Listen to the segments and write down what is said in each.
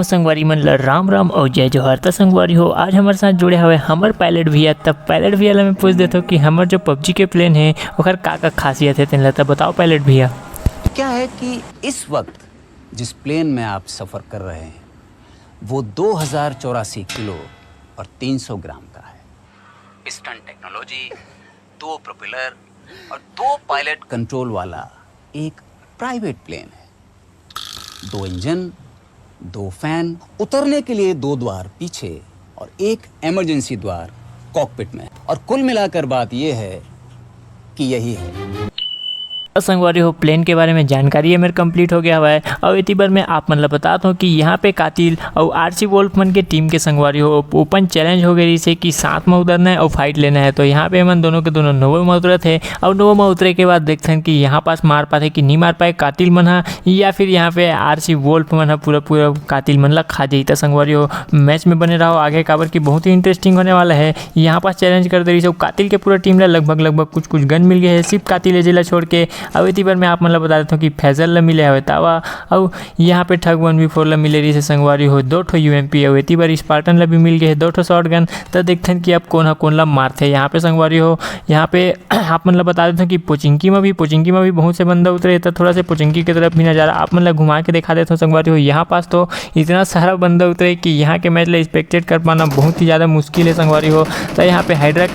संगवारी मन ल राम राम और जय जोहार। त संगवारी हो आज हमारे साथ जुड़े हुए हमर पायलट भैया। तब पायलट भैया ला मैं पूछ देता हूँ कि हमार जो पबजी के प्लेन है ओकर का खासियत है तेन तब बताओ पायलट भैया। क्या है कि इस वक्त जिस प्लेन में आप सफ़र कर रहे हैं वो 2084 किलो और 300 ग्राम का है। पिस्टन टेक्नोलॉजी, 2 प्रोपेलर और 2 पायलट कंट्रोल वाला एक प्राइवेट प्लेन है। 2 इंजन, 2 फैन, उतरने के लिए 2 द्वार पीछे और 1 इमरजेंसी द्वार कॉकपिट में। और कुल मिलाकर बात यह है कि यही है। संगवारी हो प्लेन के बारे में जानकारी है मेरे कंप्लीट हो गया हुआ है। और इतनी बार मैं आप मतलब बताता हूँ कि यहाँ पे कातिल और आरसी वोल्फमन के टीम के संगवारी हो ओपन चैलेंज हो गई से कि साथ में उतरना है और फाइट लेना है। तो यहाँ पे मन दोनों के दोनों नोवे में उतरे थे और नोवे में उतरे के बाद देखते हैं कि यहाँ पास मार पाते कि नहीं मार पाए कातिल मन है या फिर यहाँ पे आरसी वोल्फमन है पूरा कातिल मन ला खा जाता। संगवारी हो मैच में बने रहो आगे काबर की बहुत ही इंटरेस्टिंग होने वाला है। यहाँ पास चैलेंज कर दे रही है कातिल के पूरा टीम ला लगभग कुछ गन मिल गया है सिर्फ कातिल जिला छोड़ के। अब इतनी बार मैं आप मतलब बता देता हूँ कि फैजल ला मिले हुए तावा और यहाँ पे ठग 1v4 ला मिले रही से संगवारी हो 2 ठो यूएमपी और इतनी बार स्पार्टन ला भी मिल गए 2 ठो शॉट गन। तो देखते हैं कि अब कौन ला मारते यहाँ पे संगवारी हो। यहाँ पे आप मतलब बता देते हैं कि पोचिंकी में भी बहुत से बंदा उतरे। तो थोड़ा सा पोचिंकी की तरफ भी नज़ारा आप मतलब घुमा के दिखा देता हूँ संगवारी हो। यहाँ पास तो इतना सारा बंदा उतरे कि यहाँ के मैच ला एक्सपेक्टेड कर पाना बहुत ही ज़्यादा मुश्किल है संगवारी हो। तो यहाँ पे हाइड्रा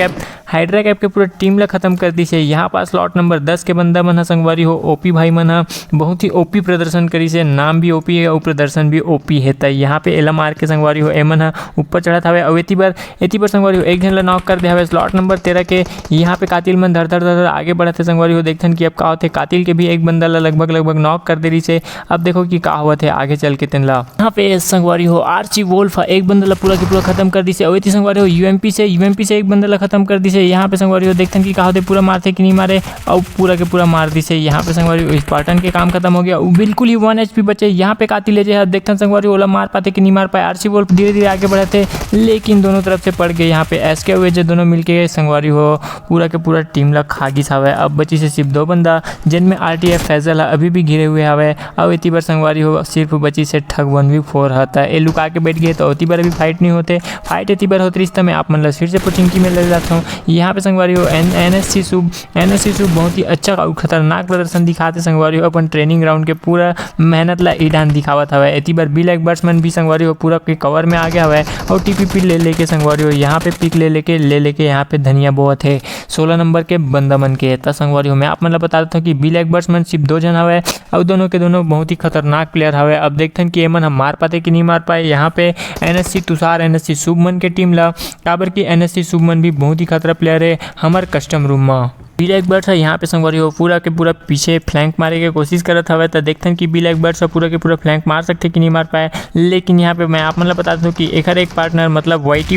कैप के पूरा टीम ला खत्म कर दी से। यहाँ पास स्लॉट नंबर 10 के बंदा मन संगवारी हो ओपी भाई मन बहुत ही ओपी प्रदर्शन करी से। नाम भी ओपी है और प्रदर्शन भी ओपी है। तो यहाँ पे एला मार के संगवारी हो एमन ऊपर चढ़ा था और इतनी बार संगवारी हो एक जन ला नॉक कर दिया स्लॉट नंबर 13 के। यहाँ पे कातिल मन धर आगे बढ़ते संगवारी हो। देखते हैं कि अब का होते कातिल के भी एक बंदा ला लगभग नॉक कर दे रही से। अब देखो कि का हुआ थे आगे चल के तेनला। यहाँ पे संगवारी हो आरसी वोल्फ एक बंदा ला पूरा के पूरा खत्म कर दी से। और इतनी संगवारी हो यूएमपी से एक बंदा ला खत्म कर दी से। यहाँ पे संगवारी हो देखते हैं कि का होते पूरा मारते कि नहीं मारे और पूरा के पूरा मार दी से। यहाँ पे संगवारी हो स्पार्टन के काम खत्म हो गया बिल्कुल ही 1 HP बचे। यहाँ पे कातिल ले जाए देखते हैं संगवारी ओला मार पाते कि नहीं मार पाए। आरसी वोल्फ धीरे आगे बढ़े थे लेकिन दोनों तरफ से पड़ गए। यहाँ पे एसके हुए जो दोनों मिलके संगवारी हो पूरा के पूरा टीम ला खागी सावे। अब बची से सिर्फ 2 बंदा जिनमें RTF फैजल अभी भी घिरे हुए हवे। अब इतनी बार संगवारी हो सिर्फ बची से ठग 1v4 होता है। ये लुका के बैठ गए तो इतनी बार अभी फाइट नहीं होते। फाइट इतनी बार होती रिश्ता में आप मतलब फिर से पोचिंकी में ले जाता हूँ। यहाँ पे संगवारी हो NSC शुभ बहुत ही अच्छा और खतरनाक प्रदर्शन दिखाते संगवारी हो। अपन ट्रेनिंग ग्राउंड के पूरा मेहनत ला ईडान दिखावत हवा। इतनी बार ब्लैक बैट्समैन भी संगवारी हो पूरा के कवर में आ गया हुआ है और TPP लेके संगवारी हो यहाँ पे पिक लेके यहाँ पे धनिया बहुत है 16 नंबर के बंदा मन के। त संगवारी हो मैं आप मतलब बता देता हूँ कि ब्लैक बैट्समैन सिर्फ 2 जन हवे और दोनों के दोनों बहुत ही खतरनाक प्लेयर हवे। अब देखते हैं कि एमन हम मार पाते कि नहीं मार पाए। यहाँ पे NSC तुषार NSC शुभमन के टीम ला काबर की NSC शुभमन भी बहुत ही खतरा प्लेयर है हमारे कस्टम रूम में। ब्लैक बर्ड्स यहाँ पे संगवारी हो पूरा के पूरा पीछे फ्लैंक मारे के कोशिश करत हवे। तो देखते हैं कि ब्लैक बर्ड्स पूरा के पूरा फ्लैंक मार सकते कि नहीं मार पाए। लेकिन यहाँ पे मैं आप मतलब बता दूँ कि एक पार्टनर मतलब वाईटी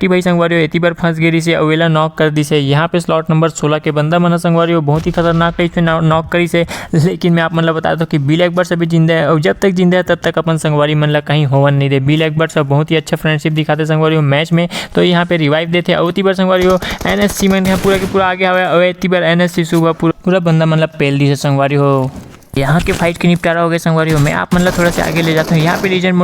भाई संगवारी हो इतनी बार फंस गई से अवेला नॉक कर दी से। यहाँ पे स्लॉट नंबर 16 के बंदा मन संगवारी हो बहुत ही खतरनाक टाइप से नॉक करी से। लेकिन मैं आप मतलब बता दूँ कि ब्लैक बर्ड्स अभी जिंदा है और जब तक जिंदा है तब तक अपन संगवारी मन ला कहीं होवन नहीं दे। ब्लैक बर्ड्स बहुत ही अच्छा फ्रेंडशिप दिखाते संगवारी हो मैच में। तो यहाँ पे रिवाइव देते और इतनी बार संगवारी हो NSC मन पूरा के पूरा आगे हवे। इतनी बार NSC सुबह पूरा बंदा मतलब पेल दी से संगवारी हो। यहाँ के फाइट के निपटारा हो गए संगवारी हो। मैं आप मतलब थोड़ा सा आगे ले जाता हूँ। यहाँ पे लीजेंड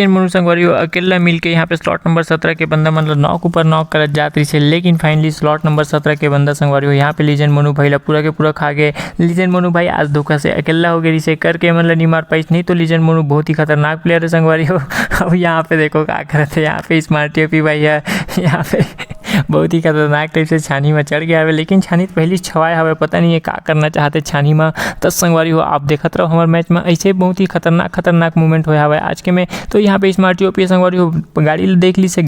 मनु संगवारी हो अकेला मिलके यहाँ पे स्लॉट नंबर 17 के बंदा मतलब नॉक करत जात रही से। लेकिन फाइनली स्लॉट नंबर 17 के बंदा संगवारी हो यहाँ पे लीजेंड मनु भाई ला पूरा के पूरा खा गए। लीजेंड मनु भाई आज धोखा से अकेला हो गई से करके मतलब नहीं मार पाई। नहीं तो लीजेंड मनु बहुत ही खतरनाक प्लेयर है संगवारी हो। अब यहाँ पे देखो क्या करते यहाँ पे स्मार्ट टीओपी भाई है यहाँ पे बहुत ही खतरनाक टाइप से छानी में चढ़ गया है। लेकिन छानी पहली छवाए हवे पता नहीं है क्या करना चाहते छानी में। तो संगवारी हो आप देखते रहो हमारे मैच में ऐसे बहुत ही खतरनाक मूवमेंट हुआ है आज के में। तो यहाँ पे स्मार्ट टीओपी संगवारी हो गाड़ी देख ली से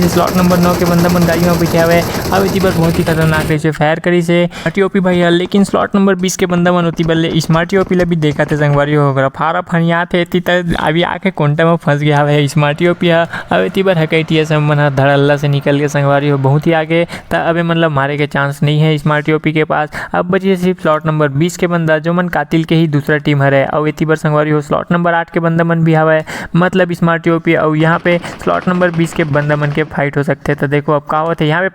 स्लॉट नंबर 9 के बंदा मन गाड़ी में बैठे हुए। अब इतनी बार बहुत ही खतरनाक टाइप से फायर करी से टीओपी भाई है। लेकिन स्लॉट नंबर 20 के बंदा मन होती बल्ले स्मार्ट टीओपी ला भी देखा थे संगवारी हो फारा फनिया थे अभी आके कोंटा में फंस गया है स्मार्ट टीओपी। अब इतनी बार हकैटिया सब मन धड़ल्ला से निकल के संगवारी संगवारी हो बहुत ही आगे था। अबे मतलब मारे के चांस नहीं है स्मार्ट यूपी के पास। अब बची सिर्फ स्लॉट नंबर 20 के बंदा जो मन कातिल के ही दूसरा टीम हरे और इतनी बार संगवारी हो स्लॉट नंबर 8 के बंदा मन भी हवा मतलब स्मार्ट यूपी और यहाँ पे स्लॉट नंबर 20 के बंदा मन के फाइट हो सकते हैं। तो देखो अब का होता है यहाँ पे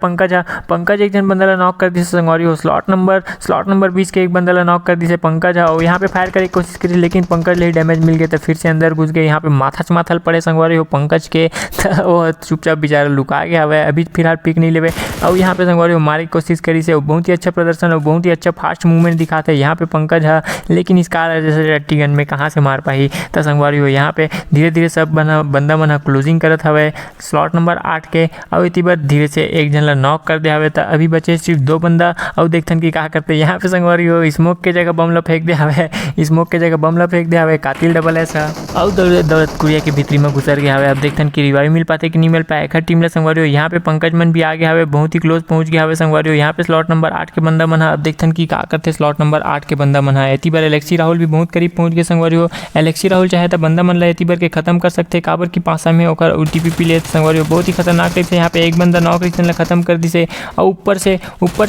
पंकज एक जन बंदा ला नॉक कर दी संगवारी हो स्लॉट नंबर 20 के एक बंदा ला नॉक कर दी से पंकज है और यहाँ पे फायर करने की कोशिश करी लेकिन पंकज ले डैमेज मिल गया तो फिर से अंदर घुस गए। यहाँ पे माथल पड़े संगवारी हो पंकज के वो चुपचाप बेचारा लुका गया हुआ है अभी फिलहाल पिक नहीं लेवे और यहाँ पे संगवारी हो मारे की कोशिश करी से बहुत ही अच्छा प्रदर्शन और बहुत ही अच्छा फास्ट मूवमेंट दिखाते हैं यहाँ पे पंकज है लेकिन इसका जैसे रट्टी गन में कहाँ से मार पाई तो संगवारी हो यहाँ पे धीरे धीरे सब बंदा मन क्लोजिंग करत हवे स्लॉट नंबर 8 के और इतनी बार धीरे से एक जन ला नॉक कर दिया हवे तो अभी बचे सिर्फ 2 बंदा और देखथन की कहा करते यहाँ पे संगवारी हो स्मोक के जगह बम ला फेंक दिया हवे स्मोक के जगह बम ला फेंक दिया हवे कातिल डबल ऐसा और दौलत कुरिया के भीतरी में घुसर गया हवे। अब देखथन की रिवाइव मिल पाते कि नहीं मिल पाए। टीम ला संगवारी हो यहाँ पे पंकज मन भी आ गया हवे बहुत ही क्लोज पहुंच गया हवे संगवारी हो यहाँ पे स्लॉट नंबर 8 के बंदा मन अब देखथन की का करते स्लॉट नंबर 8 के बंदा मन है। इतनी बार एलेक्सी राहुल भी बहुत करीब पहुंच गए संगवारी हो। एलेक्सी राहुल चाहे तो बंदा मन ला इतनी बार के खत्म कर सकते काबर की पासा में होकर टीपीपी ले संगवारी हो बहुत ही खतरनाक टाइप से यहाँ पे एक बंदा नॉक ला खत्म कर दी से और ऊपर से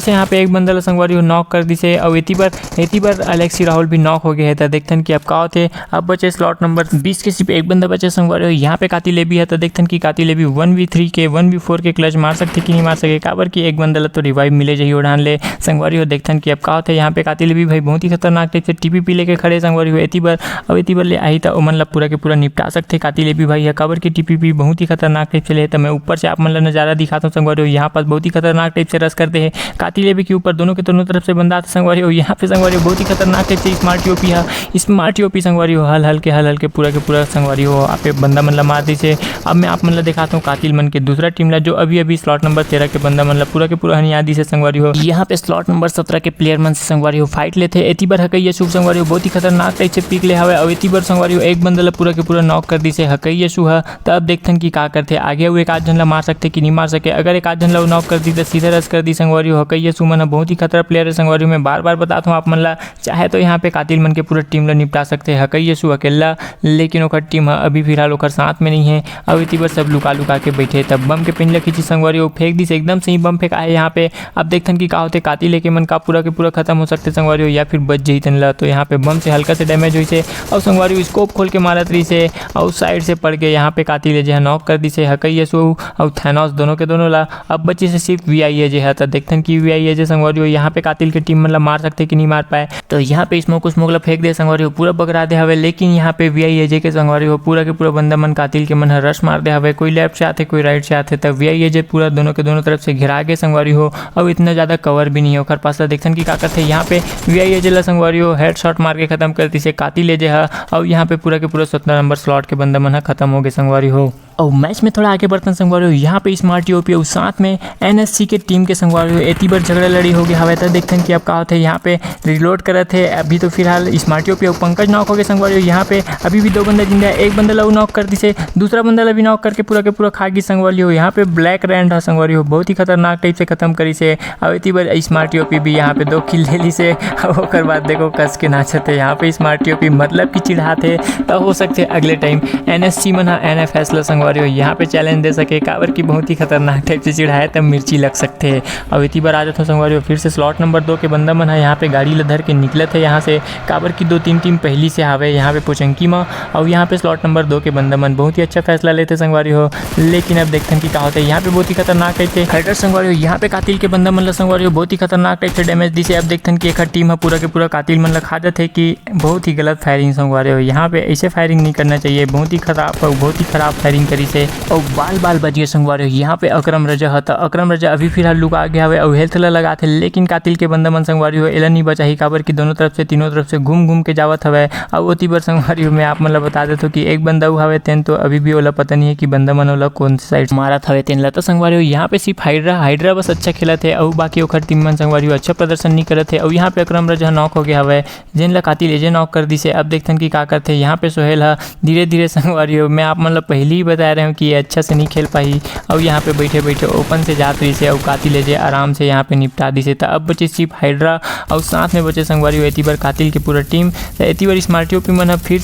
यहाँ पे एक बंदा ला संगवारी हो नॉक कर दी से और इतनी बार एलेक्सी राहुल भी नॉक हो गए है। तो देखथन कि अब का होते अब बचे स्लॉट नंबर 20 के सिर्फ एक बंदा बचे संगवारी हो यहाँ पे कातिल भी है। तो देखथन की कातिल भी 1v3 के 1v4 के क्लच मार सकते कि नहीं मार सके काबर की एक बंदा ला तो रिवाइव मिले जाइए उड़ान ले संगवारी हो। देखथन कि अब का होते यहाँ पे कातिल भी भाई बहुत ही खतरनाक टाइप से टीपीपी लेके खड़े संगवारी हो इतनी बार ले आई तो मन ला पूरा के पूरा निपटा सकते कातिल भी भाई है काबर की टीपीपी बहुत ही खतरनाक टाइप से ले। तो मैं ऊपर से आप मन ला नजारा दिखाता हूँ संगवारी हो यहाँ पर बहुत ही खतरनाक टाइप से रस करते हैं कातिल भी के ऊपर दोनों के दोनों तरफ से बंदा संगवारी हो यहाँ पे संगवारी हो बहुत ही खतरनाक टाइप से स्मार्ट यूपी है स्मार्ट यूपी संगवारी हो हल के पूरा के पूरा संगवारी हो आप बंदा मन ला मार दी से। अब मैं आप मन ला दिखाता हूँ कातिल मन के दूसरा टीम ला जो अभी स्लॉट नंबर 13 के बंदा मन ला पूरा के पूरा हनियादी से संगवारी हो यहाँ पे स्लॉट नंबर 17 के प्लेयर मन से संगवारी हो फाइट लेते इतनी बार हकैया शुभ संगवारी हो बहुत ही खतरनाक टाइप से पीक ले हवे और इतनी बार संगवारी हो एक बंदा ला पूरा के पूरा नॉक कर दी से हकैया शु है। तो अब देखथन की का करते आगे वो एक आध जन ला मार सकते कि नहीं मार सके अगर एक आध जन ला नॉक कर दी तो सीधा रस कर दी संगवारी हो हकैया शु मन बहुत ही खतरा प्लेयर है संगवारी में बार बताता हूँ आप मन ला चाहे तो यहाँ पे कातिल मन के पूरा टीम ला निपटा सकते हैं हकैया शु अकेला लेकिन ओकर टीम अभी फिलहाल ओकर साथ में नहीं है और इतनी बार सब लुका के बैठे तब बम के पिंजला खींची संगवारी हो फेंक दी से एकदम सही बम फेंक आए यहाँ पे। अब देखथन की का होते कातिल लेके मन का पूरा के पूरा खत्म हो सकते संगवारी हो या फिर बच जाई तन ला तो यहाँ पे बम से हल्का से डैमेज हुई से और संगवारी हो स्कोप खोल के मारत रही से और साइड से पड़ के यहाँ पे कातिल जो है नॉक कर दी से हकैया शु और थैनोस दोनों के दोनों ला। अब बची से सिर्फ वीआईए जो है तो देखथन की वीआईए जो संगवारी हो यहाँ पे कातिल के टीम मतलब मार सकते कि नहीं मार पाए तो यहाँ पे स्मोक ला फेंक दे संगवारी हो पूरा बगरा दे हवे लेकिन यहाँ पे वीआईए के संगवारी हो पूरा के पूरा बंदा मन कातिल के मन रश मार दे हवे कोई लेफ्ट से आते कोई राइट से आते तब वीआईए पूरा दोनों के दोनों तरफ से घिरा के संगवारी हो और इतना ज्यादा कवर भी नहीं होकर पास देखथन की का करते यहाँ पे वीआईए ला संगवारी हो हेडशॉट मार के खत्म करती से कातिल जे है और यहाँ पे पूरा के पूरा 17 नंबर स्लॉट के बंदा मन खत्म हो गए संगवारी हो। और मैच में थोड़ा आगे बढ़ते संगवारी हो यहाँ पे स्मार्ट यूपी और साथ में एनएससी के टीम के संगवारी हो इतनी बार झगड़ा लड़ी हो गया हवे तो देखते हैं कि अब का होते यहाँ पे रिलोड करे थे अभी तो फिलहाल स्मार्ट यूपी और पंकज नॉक हो गए संगवारी हो यहाँ पे अभी भी 2 बंदा जिंदा है एक बंदा ला नॉक कर दी से दूसरा बंदा ला भी नॉक करके पूरा के पूरा खा गई संगवारी हो। यहाँ पे ब्लैक रैंड है संगवारी हो बहुत ही खतरनाक टाइप से खत्म करी से और इतनी बार स्मार्ट यूपी भी यहाँ पे 2 किल ले ली से और बाद देखो कस के नाचते यहाँ पे स्मार्ट यूपी मतलब कि चिढ़ाते तो हो सकते अगले टाइम एनएससी मन एनएफएस ला संगवारी हो यहाँ पे चैलेंज दे सके काबर की बहुत ही खतरनाक टाइप से चिढ़ाए तब मिर्ची लग सकते हैं। और इतनी बार आ जाता संगवारी हो फिर से स्लॉट नंबर 2 के बंदा मन है यहाँ पे गाड़ी ला धर के निकले थे यहाँ से काबर की 2-3 टीम पहली से आवे यहाँ पे पोचंकी में और यहाँ पे स्लॉट नंबर 2 के बंदा मन बहुत ही अच्छा फैसला लेते संगवारी हो लेकिन अब देखते हैं कि क्या होता है यहाँ पे बहुत ही खतरनाक टाइप से हेडर संगवारी हो यहाँ पे कातिल के बंदा मन ला संगवारी हो बहुत ही खतरनाक टाइप से डैमेज दी से। अब देखते हैं कि एक टीम है पूरा के पूरा कातिल मन ला खा जाते कि बहुत ही गलत फायरिंग संगवारी हो यहाँ पे ऐसे फायरिंग नहीं करना चाहिए बहुत ही खराब फायरिंग करी से और बाल बजिए संगवारी हो यहाँ पे अकरम रजा है तो अकरम रजा अभी फिलहाल लुका गया हुआ और हेल्थ ला लगा थे लेकिन कातिल के बंदा मन संगवारी हो एला नहीं बचा ही काबर की दोनों तरफ से तीनों तरफ से घूम के जावत हवे और ओती बार संगवारी हो मैं आप मतलब बता देता हूँ कि एक बंदा हवे तेन तो अभी भी ओला पता नहीं है कि बंदा मन ओला कौन सी साइड मारा था तेन ला। तो संगवारी हो यहाँ पे सिर्फ हाइड्रा बस अच्छा खेला थे और बाकी ओखर टीम मन संगवारी हो अच्छा प्रदर्शन नहीं करे थे और यहाँ पे अकरम रजा नॉक हो गया हवे जेन ला कातिल एजे नॉक कर दी से। अब देखते हैं कि का करते यहाँ पे सोहेल है धीरे धीरे संगवारी हो मैं आप मतलब पहले ही बता बता रहे हो कि ये अच्छा से नहीं खेल पाई और यहाँ पे बैठे बैठे ओपन से जात रही से और कातिल ले जे आराम से यहाँ पे निपटा दी से। अब बचे सिर्फ हाइड्रा और साथ में बचे संगवारी हो एती बार कातिल के पूरा टीम। एती बार स्मार्टियो पी मन फिर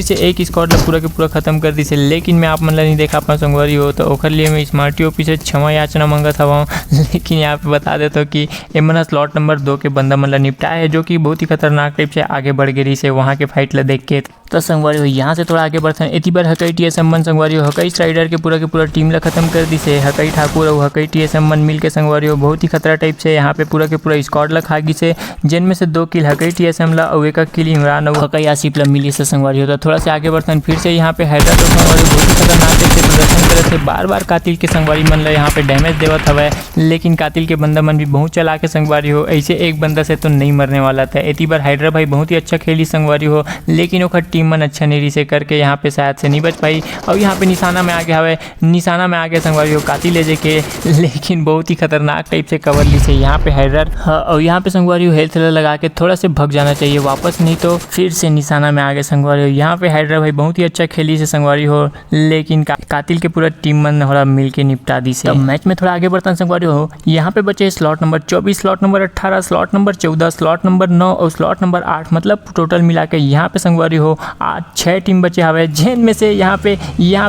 से एक स्क्वाड पूरा के पूरा खत्म कर दी से, लेकिन मैं आप मन नहीं देखा पा संगवारी हो तो ओखर लिए मैं स्मार्टियो पी से क्षमा याचना मंगत हवा। लेकिन यहाँ पे बता देता कि ए मन स्लॉट नंबर 2 के बंदा मन निपटाया है, जो कि बहुत ही खतरनाक टाइप से आगे बढ़ गई से वहाँ के फाइट ला देख के। तो संगवारी हो यहाँ से थोड़ा आगे बढ़ते हैं। एती बार हकई TSM मन संगवारी हो हकई स्ट्राइडर के पूरा टीम ला खत्म कर दी से। हकई ठाकुर और हकई TSM मन मिल के संगवारी हो बहुत ही खतरा टाइप से यहाँ पे पूरा के पूरा स्क्वाड ला खा गई से, जिनमें से 2 किल हकई TSM ला और 1 किल इमरान और हकई आसिफ ला मिली से संगवारी हो। तो थोड़ा से आगे बढ़ते हैं फिर से यहाँ पे हाइड्रा तो संगवारी बहुत ही खतरनाक टाइप से प्रदर्शन करे थे, बार कातिल के संगवारी मन ला यहाँ पे डैमेज देवत हवा, लेकिन कातिल के बंदा मन भी बहुत चला के संगवारी हो ऐसे एक बंदा से तो नहीं मरने वाला था। एती बार हाइड्रा भाई बहुत ही अच्छा खेली संगवारी हो, लेकिन ओखर टीम मन अच्छा नहीं से करके यहाँ पे शायद से नहीं बच पाई और यहाँ पे निशाना में आगे हवे, निशाना में आगे संगवारी हो कातिल ले के, लेकिन बहुत ही खतरनाक टाइप से कवर ली से यहाँ पे हाइड्रा। और यहाँ पे संगवारी हो हेल्थ लगा के थोड़ा से भग जाना चाहिए वापस, नहीं तो फिर से निशाना में आगे संगवारी हो। यहाँ पे हाइड्रा भाई बहुत ही अच्छा खेली से संगवारी हो, लेकिन कातिल के पूरा टीम मन थोड़ा मिल के निपटा दी से। मैच में थोड़ा आगे बढ़ता संगवारी हो यहाँ पे बचे slot number 24, slot number 18, slot number 14, slot number 9 और स्लॉट नंबर 8, मतलब टोटल मिला के यहाँ पे संगवारी हो 6 टीम बचे हवे, जिनमें से यहाँ पे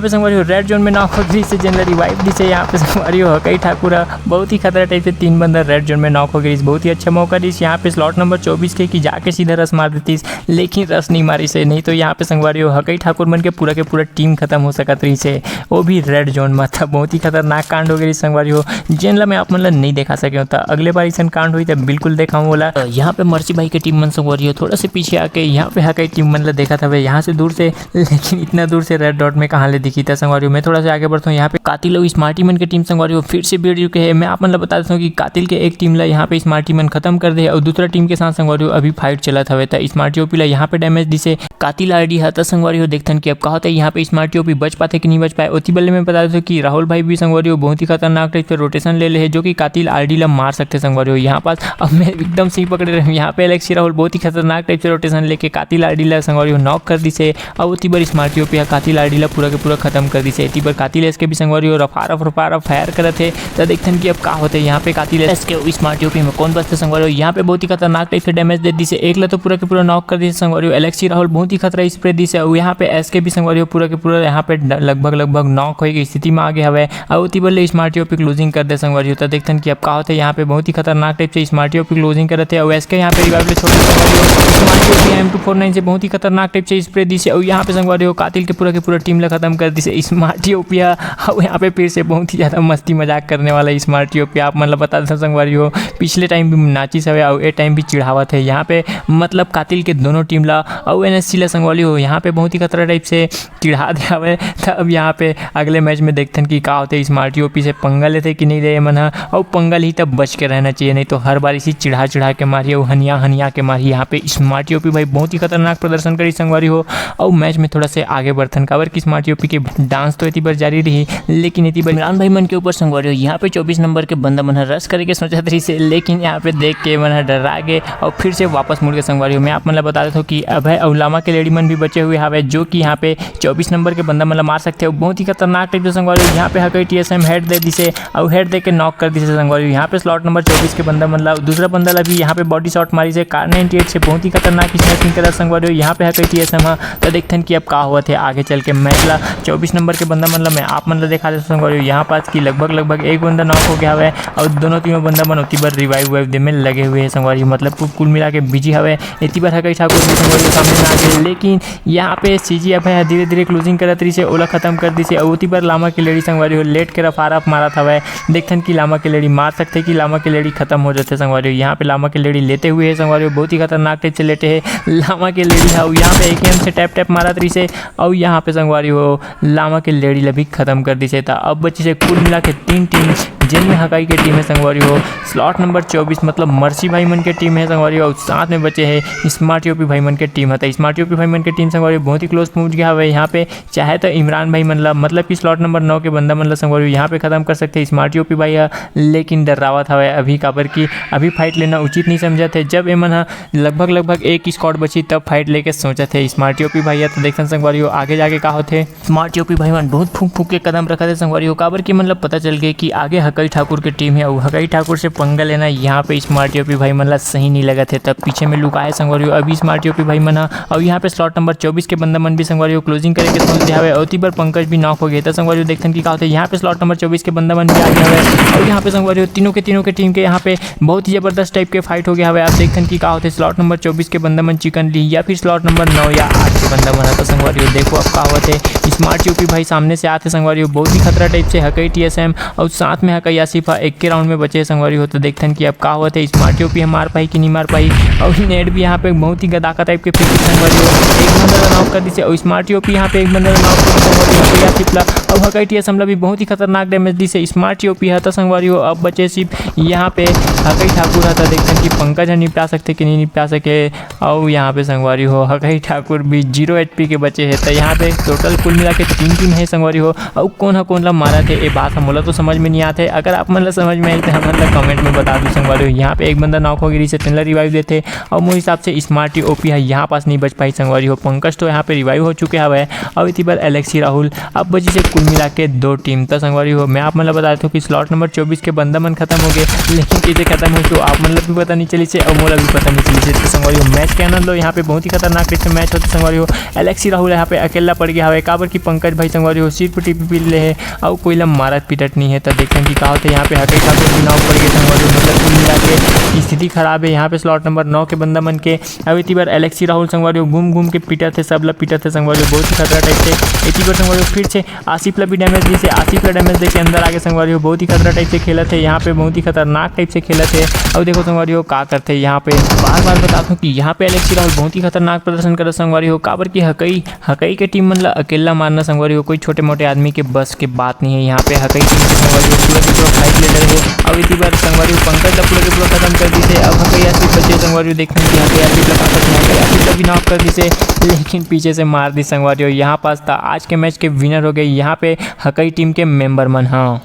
संगवारी हो रेड जोन में नॉक हो गई से, जिनला रिवाइव दी से यहाँ पे संगवारी हो हकई ठाकुर बहुत ही खतरा टाइप से 3 बंदा रेड जोन में नॉक हो गई। बहुत ही अच्छा मौका दी यहाँ पे स्लॉट नंबर 24 के कि जाके सीधा रस मार देती, लेकिन रस नहीं मारी से, नहीं तो यहाँ पे संगवारी हो हकई ठाकुर मन के पूरा टीम खत्म हो सकत रही से, वो भी रेड जोन में था। बहुत ही खतरनाक कांड हो गई संगवारी हो, जिनला मैं आप मतलब नहीं देखा सके होता। अगले बार ऐसा कांड हुई तो बिल्कुल देखा बोला। यहाँ पे मर्सी भाई के टीम मन संगवारी हो थोड़ा से पीछे आके यहाँ पे हकई टीम मन देखा था यहाँ से दूर से, लेकिन इतना दूर से रेड डॉट में कहाँ ले दिखी था संगवारी हो। मैं थोड़ा सा आगे बढ़ता हूँ यहाँ पे कातिल और स्मार्टी मन की टीम संगवारी हो फिर से भिड़ चुके हैं। मैं आप मतलब बता देता हूँ कि कातिल के एक टीम ला यहाँ पे स्मार्टी मन खत्म कर दे और दूसरा टीम के साथ संगवारी हो अभी फाइट चला था स्मार्टी ओपी ला यहाँ पे डैमेज दी से कातिल आईडी हता संगवारी हो। देखते हैं कि अब कहा होता है यहाँ पे स्मार्टी ओपी बच पाते कि नहीं बच पाए। उसी बल्ले में बता देता हूँ कि राहुल भाई भी संगवारी हो बहुत ही खतरनाक टाइप से रोटेशन ले है, जो कि कातिल आरडी ला मार सकते संगवारी हो। यहाँ पास अब मैं एकदम सही पकड़े रहे यहाँ पे एलेक्सी राहुल बहुत ही खतरनाक टाइप से रोटेशन लेके कातिल आरडी ला संगवारी हो नॉक कर दी से और उसी बार स्मार्टी ओपी कातिल आरडी ला पूरा के पूरा खत्म कर दी से। इसी बार कातिल एस के भी संगवारी हो रफा फायर करे थे। तो देखते हैं कि अब क्या होते हैं यहाँ पे कातिल एस के स्मार्टी ओपी में कौन बचते संगवारी हो। यहाँ पे बहुत ही खतरनाक टाइप से डैमेज दे दी से, एक ला तो पूरा के पूरा नॉक कर दी संगवारी हो। एलेक्सी राहुल बहुत ही खतरा स्प्रे दी से और यहाँ पे एस के भी संगवारी हो पूरा के पूरा यहाँ पे लगभग नॉक हो गई स्थिति में आगे हवे और उसी बल्ले स्मार्टी ओपी क्लोजिंग कर दे संगवारी हो। तो देखते हैं कि अब क्या होता है यहाँ पे बहुत ही खतरनाक टाइप से स्मार्टी ओपी क्लोजिंग कर रहे थे और एस के यहाँ पे रिवाइव छोटे संगवारी हो स्मार्टी ओपी M249 से बहुत ही खतरनाक टाइप से स्प्रे दी से और यहाँ पे संगवारी हो कातिल के पूरा टीम ला खत्म कर दी से स्मार्टी ओपी और यहाँ पे फिर से बहुत ही ज़्यादा मस्ती मजाक करने वाला स्मार्टी ओपी आप मतलब बता देता संगवारी हो पिछले टाइम भी नाची सवे और ए टाइम भी चिढ़ावत है यहाँ पे मतलब कातिल के दोनों टीम ला और NSC ला संगवारी हो यहाँ पे बहुत ही खतरा टाइप से चिढ़ा दिया हुआ है। तब यहाँ पे अगले मैच में देखते हैं कि क्या होते हैं स्मार्टी ओपी से पंगा लेते कि नहीं ले मन और पंगल ही तब बच के रहना चाहिए, नहीं तो हर बार इसी चिढ़ा के मारिए और हनिया के मारिए। यहाँ पे स्मार्टी ओपी भाई बहुत ही खतरनाक प्रदर्शन करी संगवारी हो और मैच में थोड़ा से आगे बढ़थन काबर की स्मार्टी ओपी के डांस तो इतनी बार जारी रही, लेकिन इतनी बार इमरान भाई मन के ऊपर संगवारी हो यहाँ पे 24 नंबर के बंदा मन रस करके सोचा रही से, लेकिन यहाँ पे देख के मन डरा गए और फिर से वापस मुड़ के संगवारी हो। मैं आप मतलब बता देता हूँ कि अभय और लामा के लेडी मन भी बचे हुए हवे, जो कि यहाँ पे 24 नंबर के बंदा मतलब मार सकते हो। बहुत ही खतरनाक टाइप से संगवारी हो यहाँ पे हकई TSM हेड दे दी से और हेड दे के नॉक कर दी से संगवारी हो। यहाँ पे स्लॉट नंबर 24 के बंदा मतलब दूसरा बंदा ला भी यहाँ पे बॉडी शॉट मारी से कार 98 से बहुत ही खतरनाक स्मैशिंग करा संगवारी हो। यहाँ पे हकई TSM है। तो देखते हैं कि अब क्या हुआ थे आगे चल के मैच ला 24 नंबर के बंदा मतलब मैं आप मतलब देखा देता संगवारी हो यहाँ पास की लगभग एक बंदा नॉक हो गया है और दोनों तीनों बंदा मन उतनी बार रिवाइव वेव दे में लगे हुए हैं संगवारी, मतलब कुल मिला के बिजी हवे। इतनी बार हकई ठाकुर भी संगवारी के सामने आ गए, लेकिन यहाँ पे CGF है धीरे क्लोजिंग करत रही से ओला खत्म कर दी से और उतनी बार लामा की लेडी संगवारी हो लेट के रफ मारा था वह। देखते हैं कि लामा की लेडी मार सकते कि लामा की लेडी खत्म हो जाते संगवारी हो। यहाँ पे लामा की लेडी लेते हुए है संगवारी हो, बहुत ही खतरनाक टाइप से लेटे है लामा की लेडी है। यहाँ पे AKM से टैप मारा तरी से और यहाँ पे संगवारी हो लामा की लेडी भी खत्म कर दी से था। अब बच्चे से कुल मिला के 3 टीम जिनमें हकाई की टीम है संगवारी हो स्लॉट नंबर 24 मतलब मर्सी भाई मन के टीम है संगवारी हो। साथ में बचे है स्मार्ट यूपी भाई मन के टीम है। स्मार्ट यूपी भाई मन के टीम संगवारी बहुत ही क्लोज पहुंच गया है। यहाँ पे चाहे तो इमरान भाई मनला मतलब कि स्लॉट नंबर 9 के बंदा मनला संगवारी यहाँ पे खत्म कर सकते हैं स्मार्ट यूपी भाई, लेकिन डरावत हवा अभी काबर की अभी फाइट लेना उचित नहीं समझा थे। जब एमन लगभग एक स्क्वाड बची तब फाइट लेके सोचा थे स्मार्ट यूपी भाई तो देखते संगवारी हो आगे जाके का होते। स्मार्ट यूपी भाई मन बहुत फूक फूक के कदम रखा थे संगवारी हो काबर की मतलब पता चल गया कि आगे हकई ठाकुर की टीम है और हकई ठाकुर से पंगा लेना यहाँ पे स्मार्ट यूपी भाई मनला सही नहीं लगा थे। तब पीछे में लुकाए संगवारी हो अभी स्मार्ट यूपी भाई मना और यहाँ पे स्लॉट नंबर 24 के बंदा मन भी संगवारी हो क्लोजिंग करके सोच दिया है। और बार पंकज भी नॉक हो गया था संगवारी हो देखते कि क्या होता है। यहाँ पे स्लॉट नंबर 24 के बंदा मन भी आ गया है और यहाँ पे संगवारी हो तीनों के टीम के यहाँ पे बहुत ही जबरदस्त टाइप के फाइट हो गया है। आप देखते कि क्या होता है स्लॉट नंबर 24 के बंदा मन चिकन ली या फिर स्लॉट नंबर 9 या 8 के बंदा मन आता संगवारी हो। देखो अब क्या होता है स्मार्ट यूपी भाई सामने से आते संगवारी हो बहुत ही खतरा टाइप से हकई TSM और साथ में हकई आसिफा एक के राउंड में बचे संगवारी हो। तो देखते हैं कि अब क्या होता है स्मार्ट यूपी मार पाई कि नहीं मार पाई। और नेट भी यहाँ पे बहुत ही गदाका टाइप के फिर संगवारी हो एक बंदा नॉक कर दी और स्मार्ट यूपी यहाँ पे एक बंदा नॉक कर दी संगवारी हो आसिफला और हकई TSM भी बहुत ही खतरनाक डैमेज दी से स्मार्ट यूपी हता संगवारी हो। अब बचे सिर्फ यहाँ पे हकई ठाकुर हता देखते हैं कि पंकज निपटा सकते कि नहीं निपटा सके और यहाँ पे संगवारी हो हकई ठाकुर भी 0 HP के बचे हैं। तो यहाँ पे टोटल कुल मिला के 3 टीम है संगवारी हो और कौन ला मारा थे ये बात हम बोला तो समझ में नहीं आते। अगर आप मतलब समझ में आई तो हम मतलब कमेंट में बता दो संगवारी हो। यहाँ पे एक बंदा नॉक हो गई से टेलर रिवाइव देते और मेरे हिसाब से स्मार्ट OP है यहाँ पास नहीं बच पाई संगवारी हो। पंकज तो यहाँ पे रिवाइव हो चुके हैं और इसी बार एलेक्सी राहुल अब बची से कुल मिला के 2 टीम। तो संगवारी हो मैं आप मतलब बता देता हूँ कि स्लॉट नंबर 24 के बंदा मन खत्म हो गए लेकिन कैसे खत्म हो तो आप मतलब भी पता नहीं चली से और मोला भी पता नहीं चली से। तो संगवारी हो मैच के आनंद लो यहाँ पे बहुत ही खतरनाक टाइप से मैच होते संगवारी हो। एलेक्सी राहुल यहाँ पे अकेला पड़ गया है काबर की पंकज भाई संगवारी हो सिर्फ टीपी ले है और कोई मारत पिटत नहीं है। तो देखते हैं कि क्या होता है यहाँ पे हकई ठाकुर भी नाव पड़ गए संगवारी हो मतलब कुल मिला के स्थिति खराब है। यहाँ पे स्लॉट नंबर 9 के बंदा मन के अब इतनी बार एलेक्सी राहुल संगवारी हो घूम के पीटा थे सब पीटा थे संगवारी हो बहुत ही खतरा टाइप से। इतनी बार संगवारी हो फिर से आसिफला भी डैमेज दी से आसिफला डैमेज देके अंदर आगे संगवारी हो बहुत ही खतरा टाइप से खेला थे। यहाँ पे बहुत ही खतरनाक टाइप से खेला थे और देखो संगवारी हो क्या करते हैं यहाँ पे बार बताता हूँ कि यहाँ पे एलेक्सी राहुल बहुत ही खतरनाक प्रदर्शन कर संगवारी हो काबर की हकई के टीम मतलब अकेला मारना संगवारी हो कोई छोटे मोटे आदमी के बस के बात नहीं है। यहाँ पे हकई टीम के संगवारी हो पूरा के पूरा फाइट ले रहे हैं अब इतनी बार संगवारी हो पंकज का पूरा के पूरा खत्म कर दी से। अब हकई आसिफ बचे संगवारी हो देखते हैं कि हकई आसिफ हकई आसिफ भी नॉक कर दी से लेकिन पीछे से मार दी संगवारी हो। यहाँ पास था आज के मैच के विनर हो गए यहाँ पे हकई टीम के मेंबर मन। हाँ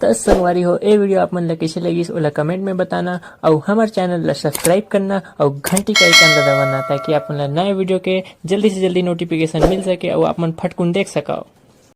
तो संगवारी हो ये वीडियो आप मन कैसे लगी ओला कमेंट में बताना और हमारे चैनल ला सब्सक्राइब करना और घंटी का आइकन दबाना ताकि आप नए वीडियो के जल्दी से जल्दी नोटिफिकेशन मिल सके और आप मन फटकुन देख सको।